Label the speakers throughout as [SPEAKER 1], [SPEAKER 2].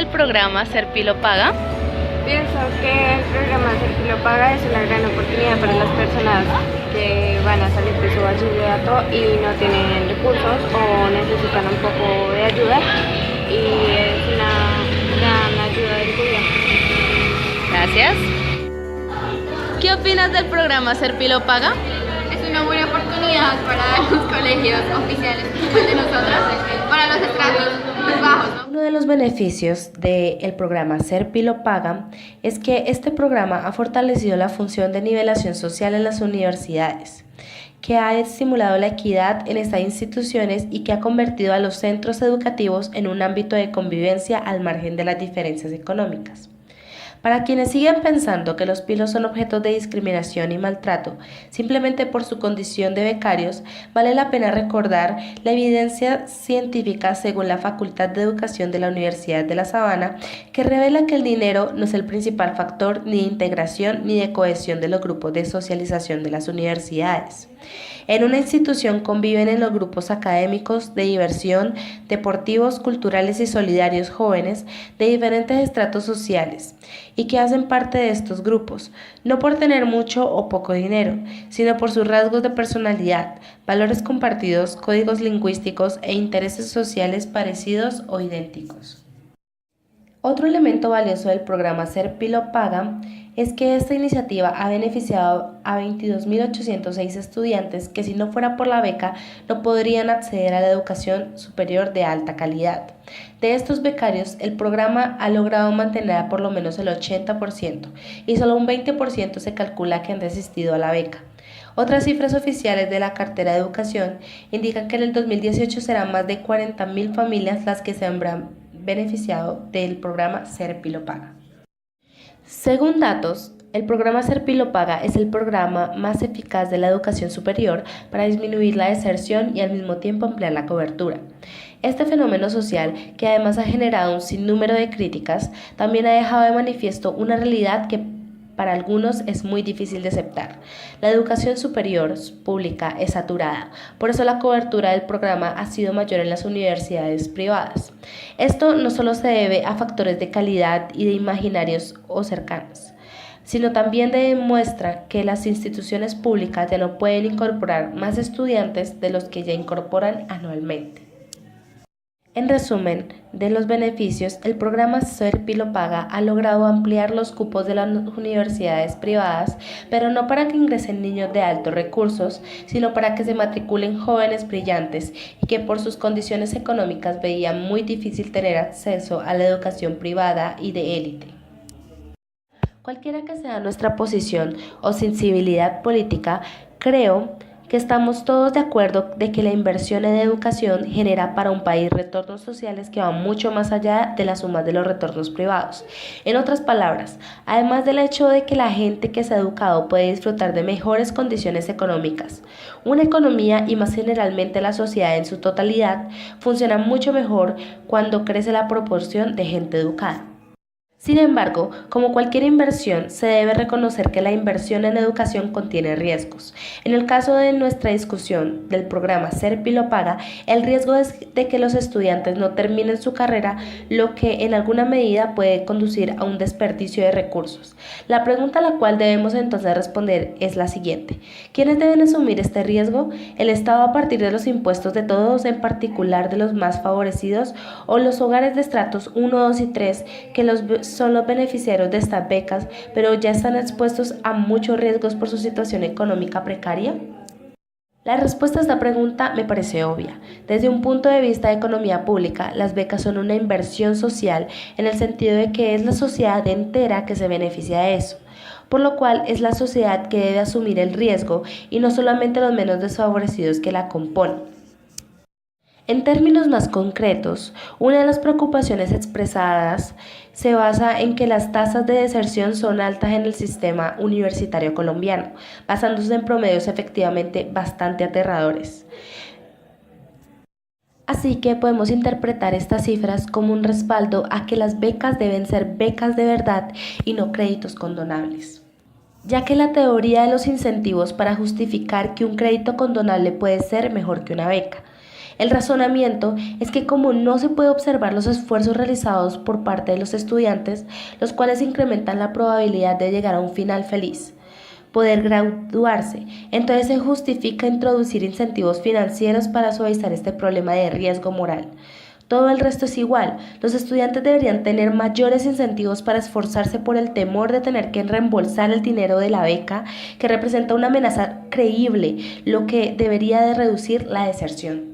[SPEAKER 1] del programa Serpilo Paga?
[SPEAKER 2] Pienso que el programa Serpilo Paga es una gran oportunidad para las personas que van a salir de su bachillerato y no tienen recursos o necesitan un poco de ayuda, y es una gran ayuda del gobierno.
[SPEAKER 1] Gracias. ¿Qué opinas del programa Serpilo Paga?
[SPEAKER 3] Es una buena oportunidad para los colegios oficiales pues, de nosotros, para los estratos más bajos, ¿no?
[SPEAKER 4] Uno de los beneficios del programa Serpilo Paga es que este programa ha fortalecido la función de nivelación social en las universidades, que ha estimulado la equidad en estas instituciones y que ha convertido a los centros educativos en un ámbito de convivencia al margen de las diferencias económicas. Para quienes siguen pensando que los pilos son objetos de discriminación y maltrato simplemente por su condición de becarios, vale la pena recordar la evidencia científica según la Facultad de Educación de la Universidad de La Sabana, que revela que el dinero no es el principal factor ni de integración ni de cohesión de los grupos de socialización de las universidades. En una institución conviven en los grupos académicos, de diversión, deportivos, culturales y solidarios jóvenes de diferentes estratos sociales y que hacen parte de estos grupos, no por tener mucho o poco dinero, sino por sus rasgos de personalidad, valores compartidos, códigos lingüísticos e intereses sociales parecidos o idénticos. Otro elemento valioso del programa Serpilo Paga es que esta iniciativa ha beneficiado a 22.806 estudiantes que si no fuera por la beca no podrían acceder a la educación superior de alta calidad. De estos becarios, el programa ha logrado mantener a por lo menos el 80% y solo un 20% se calcula que han desistido a la beca. Otras cifras oficiales de la cartera de educación indican que en el 2018 serán más de 40.000 familias las que se habrán beneficiado del programa Serpilo Paga. Según datos, el programa Serpilo Paga es el programa más eficaz de la educación superior para disminuir la deserción y al mismo tiempo ampliar la cobertura. Este fenómeno social, que además ha generado un sinnúmero de críticas, también ha dejado de manifiesto una realidad que para algunos es muy difícil de aceptar. La educación superior pública es saturada, por eso la cobertura del programa ha sido mayor en las universidades privadas. Esto no solo se debe a factores de calidad y de imaginarios o cercanos, sino también demuestra que las instituciones públicas ya no pueden incorporar más estudiantes de los que ya incorporan anualmente. En resumen, de los beneficios, el programa Serpilo Paga ha logrado ampliar los cupos de las universidades privadas, pero no para que ingresen niños de altos recursos, sino para que se matriculen jóvenes brillantes y que por sus condiciones económicas veían muy difícil tener acceso a la educación privada y de élite. Cualquiera que sea nuestra posición o sensibilidad política, creo que estamos todos de acuerdo de que la inversión en educación genera para un país retornos sociales que van mucho más allá de la suma de los retornos privados. En otras palabras, además del hecho de que la gente que se ha educado puede disfrutar de mejores condiciones económicas, una economía y más generalmente la sociedad en su totalidad funciona mucho mejor cuando crece la proporción de gente educada. Sin embargo, como cualquier inversión, se debe reconocer que la inversión en educación contiene riesgos. En el caso de nuestra discusión del programa Serpilo Paga, el riesgo es de que los estudiantes no terminen su carrera, lo que en alguna medida puede conducir a un desperdicio de recursos. La pregunta a la cual debemos entonces responder es la siguiente: ¿quiénes deben asumir este riesgo? ¿El Estado a partir de los impuestos de todos, en particular de los más favorecidos, o los hogares de estratos 1, 2 y 3 que son los beneficiarios de estas becas, pero ya están expuestos a muchos riesgos por su situación económica precaria? La respuesta a esta pregunta me parece obvia. Desde un punto de vista de economía pública, las becas son una inversión social en el sentido de que es la sociedad entera que se beneficia de eso, por lo cual es la sociedad que debe asumir el riesgo y no solamente los menos desfavorecidos que la componen. En términos más concretos, una de las preocupaciones expresadas se basa en que las tasas de deserción son altas en el sistema universitario colombiano, basándose en promedios efectivamente bastante aterradores. Así que podemos interpretar estas cifras como un respaldo a que las becas deben ser becas de verdad y no créditos condonables, ya que la teoría de los incentivos para justificar que un crédito condonable puede ser mejor que una beca. El razonamiento es que como no se puede observar los esfuerzos realizados por parte de los estudiantes, los cuales incrementan la probabilidad de llegar a un final feliz, poder graduarse, entonces se justifica introducir incentivos financieros para suavizar este problema de riesgo moral. Todo el resto es igual. Los estudiantes deberían tener mayores incentivos para esforzarse por el temor de tener que reembolsar el dinero de la beca, que representa una amenaza creíble, lo que debería de reducir la deserción.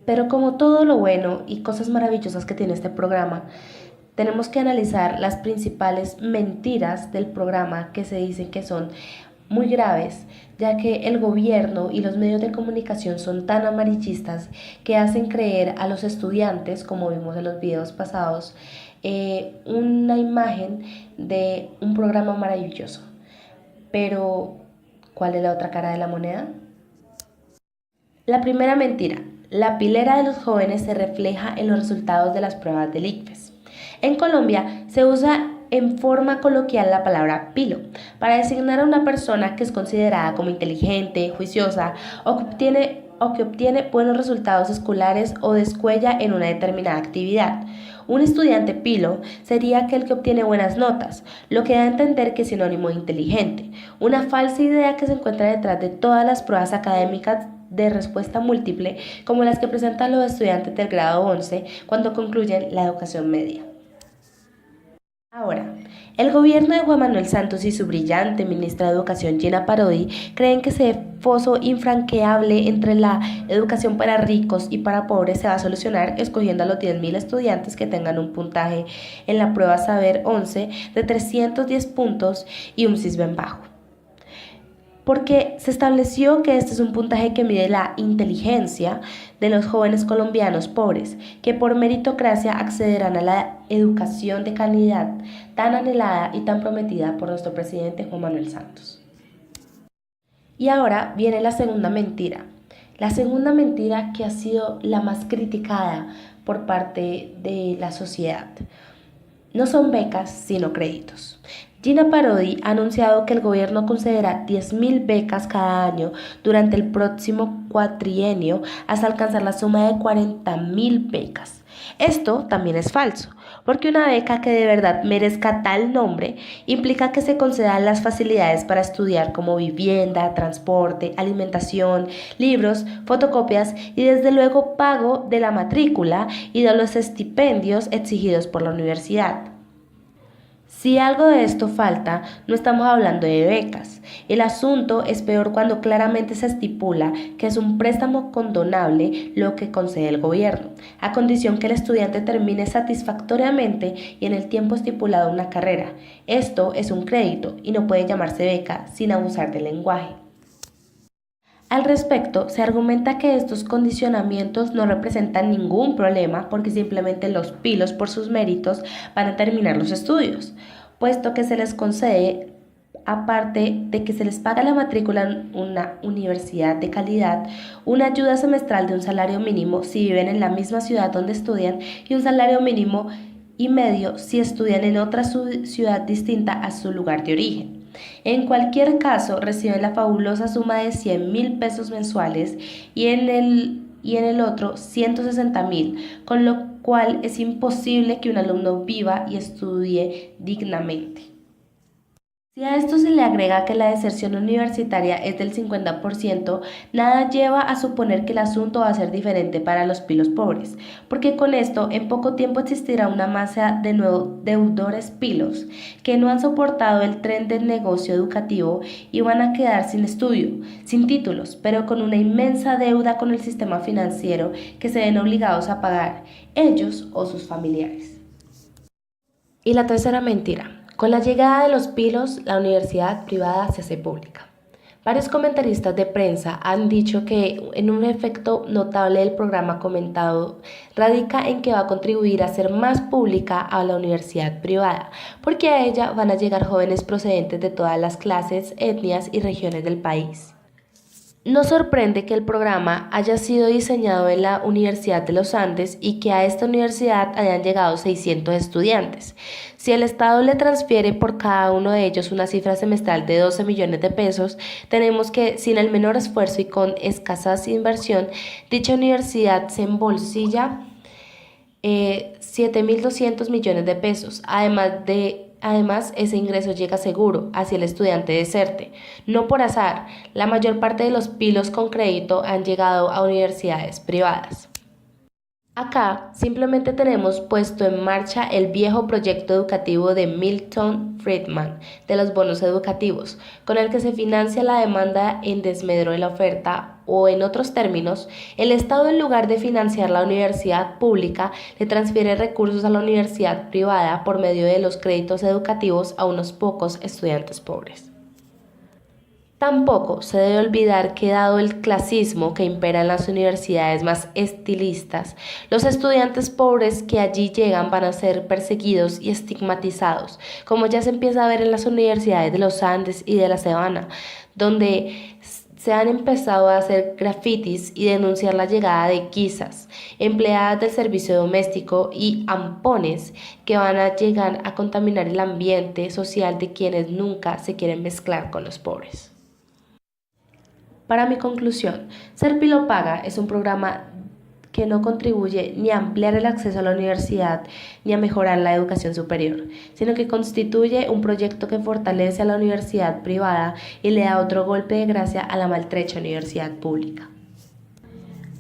[SPEAKER 4] Pero como todo lo bueno y cosas maravillosas que tiene este programa, tenemos que analizar las principales mentiras del programa que se dicen que son muy graves, ya que el gobierno y los medios de comunicación son tan amarillistas que hacen creer a los estudiantes, como vimos en los videos pasados, una imagen de un programa maravilloso. Pero, ¿cuál es la otra cara de la moneda? La primera mentira: la pilera de los jóvenes se refleja en los resultados de las pruebas del ICFES. En Colombia se usa en forma coloquial la palabra pilo para designar a una persona que es considerada como inteligente, juiciosa o que obtiene buenos resultados escolares o descuella en una determinada actividad. Un estudiante pilo sería aquel que obtiene buenas notas, lo que da a entender que es sinónimo de inteligente, una falsa idea que se encuentra detrás de todas las pruebas académicas de respuesta múltiple, como las que presentan los estudiantes del grado 11 cuando concluyen la educación media. Ahora, el gobierno de Juan Manuel Santos y su brillante ministra de Educación, Gina Parodi, creen que ese foso infranqueable entre la educación para ricos y para pobres se va a solucionar escogiendo a los 10.000 estudiantes que tengan un puntaje en la prueba Saber 11 de 310 puntos y un Sisbén bajo. Porque se estableció que este es un puntaje que mide la inteligencia de los jóvenes colombianos pobres, que por meritocracia accederán a la educación de calidad tan anhelada y tan prometida por nuestro presidente Juan Manuel Santos. Y ahora viene la segunda mentira que ha sido la más criticada por parte de la sociedad. No son becas, sino créditos. Gina Parodi ha anunciado que el gobierno concederá 10.000 becas cada año durante el próximo cuatrienio hasta alcanzar la suma de 40.000 becas. Esto también es falso, porque una beca que de verdad merezca tal nombre implica que se concedan las facilidades para estudiar como vivienda, transporte, alimentación, libros, fotocopias y desde luego pago de la matrícula y de los estipendios exigidos por la universidad. Si algo de esto falta, no estamos hablando de becas. El asunto es peor cuando claramente se estipula que es un préstamo condonable lo que concede el gobierno, a condición que el estudiante termine satisfactoriamente y en el tiempo estipulado una carrera. Esto es un crédito y no puede llamarse beca sin abusar del lenguaje. Al respecto, se argumenta que estos condicionamientos no representan ningún problema porque simplemente los pilos por sus méritos van a terminar los estudios, puesto que se les concede, aparte de que se les paga la matrícula en una universidad de calidad, una ayuda semestral de un salario mínimo si viven en la misma ciudad donde estudian y un salario mínimo y medio si estudian en otra ciudad distinta a su lugar de origen. En cualquier caso, reciben la fabulosa suma de 100.000 pesos mensuales y en el otro 160.000, con lo cual es imposible que un alumno viva y estudie dignamente. Si a esto se le agrega que la deserción universitaria es del 50%, nada lleva a suponer que el asunto va a ser diferente para los pilos pobres, porque con esto en poco tiempo existirá una masa de nuevos deudores pilos que no han soportado el tren del negocio educativo y van a quedar sin estudio, sin títulos, pero con una inmensa deuda con el sistema financiero que se ven obligados a pagar, ellos o sus familiares. Y la tercera mentira. Con la llegada de los pilos, la universidad privada se hace pública. Varios comentaristas de prensa han dicho que un efecto notable del programa comentado radica en que va a contribuir a hacer más pública a la universidad privada, porque a ella van a llegar jóvenes procedentes de todas las clases, etnias y regiones del país. Nos sorprende que el programa haya sido diseñado en la Universidad de los Andes y que a esta universidad hayan llegado 600 estudiantes. Si el Estado le transfiere por cada uno de ellos una cifra semestral de 12 millones de pesos, tenemos que, sin el menor esfuerzo y con escasa inversión, dicha universidad se embolsilla 7.200 millones de pesos. Además, ese ingreso llega seguro hacia el estudiante deserte. No por azar, la mayor parte de los pilos con crédito han llegado a universidades privadas. Acá simplemente tenemos puesto en marcha el viejo proyecto educativo de Milton Friedman de los bonos educativos, con el que se financia la demanda en desmedro de la oferta, o en otros términos, el Estado, en lugar de financiar la universidad pública, le transfiere recursos a la universidad privada por medio de los créditos educativos a unos pocos estudiantes pobres. Tampoco se debe olvidar que, dado el clasismo que impera en las universidades más estilistas, los estudiantes pobres que allí llegan van a ser perseguidos y estigmatizados, como ya se empieza a ver en las universidades de los Andes y de la Sabana, donde se han empezado a hacer grafitis y denunciar la llegada de guisas, empleadas del servicio doméstico y ampones que van a llegar a contaminar el ambiente social de quienes nunca se quieren mezclar con los pobres. Para mi conclusión, Ser Pilo Paga es un programa que no contribuye ni a ampliar el acceso a la universidad ni a mejorar la educación superior, sino que constituye un proyecto que fortalece a la universidad privada y le da otro golpe de gracia a la maltrecha universidad pública.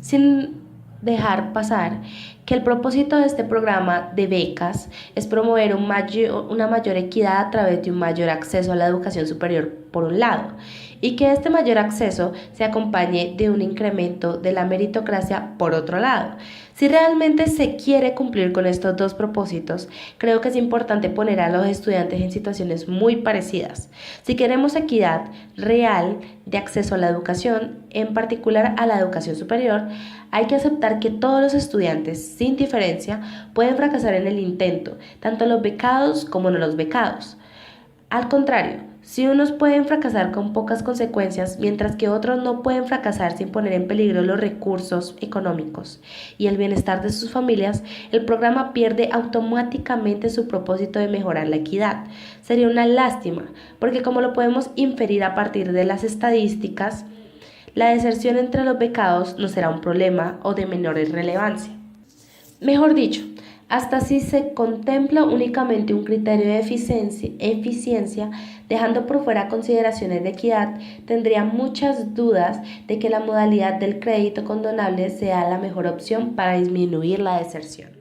[SPEAKER 4] Sin dejar pasar que el propósito de este programa de becas es promover una mayor equidad a través de un mayor acceso a la educación superior, por un lado, y que este mayor acceso se acompañe de un incremento de la meritocracia, por otro lado. Si realmente se quiere cumplir con estos dos propósitos, creo que es importante poner a los estudiantes en situaciones muy parecidas. Si queremos equidad real de acceso a la educación, en particular a la educación superior, hay que aceptar que todos los estudiantes, sin diferencia, pueden fracasar en el intento, tanto los becados como no los becados. Al contrario, si unos pueden fracasar con pocas consecuencias, mientras que otros no pueden fracasar sin poner en peligro los recursos económicos y el bienestar de sus familias, el programa pierde automáticamente su propósito de mejorar la equidad. Sería una lástima, porque como lo podemos inferir a partir de las estadísticas, la deserción entre los becados no será un problema o de menor relevancia. Mejor dicho, hasta si se contempla únicamente un criterio de eficiencia, dejando por fuera consideraciones de equidad, tendría muchas dudas de que la modalidad del crédito condonable sea la mejor opción para disminuir la deserción.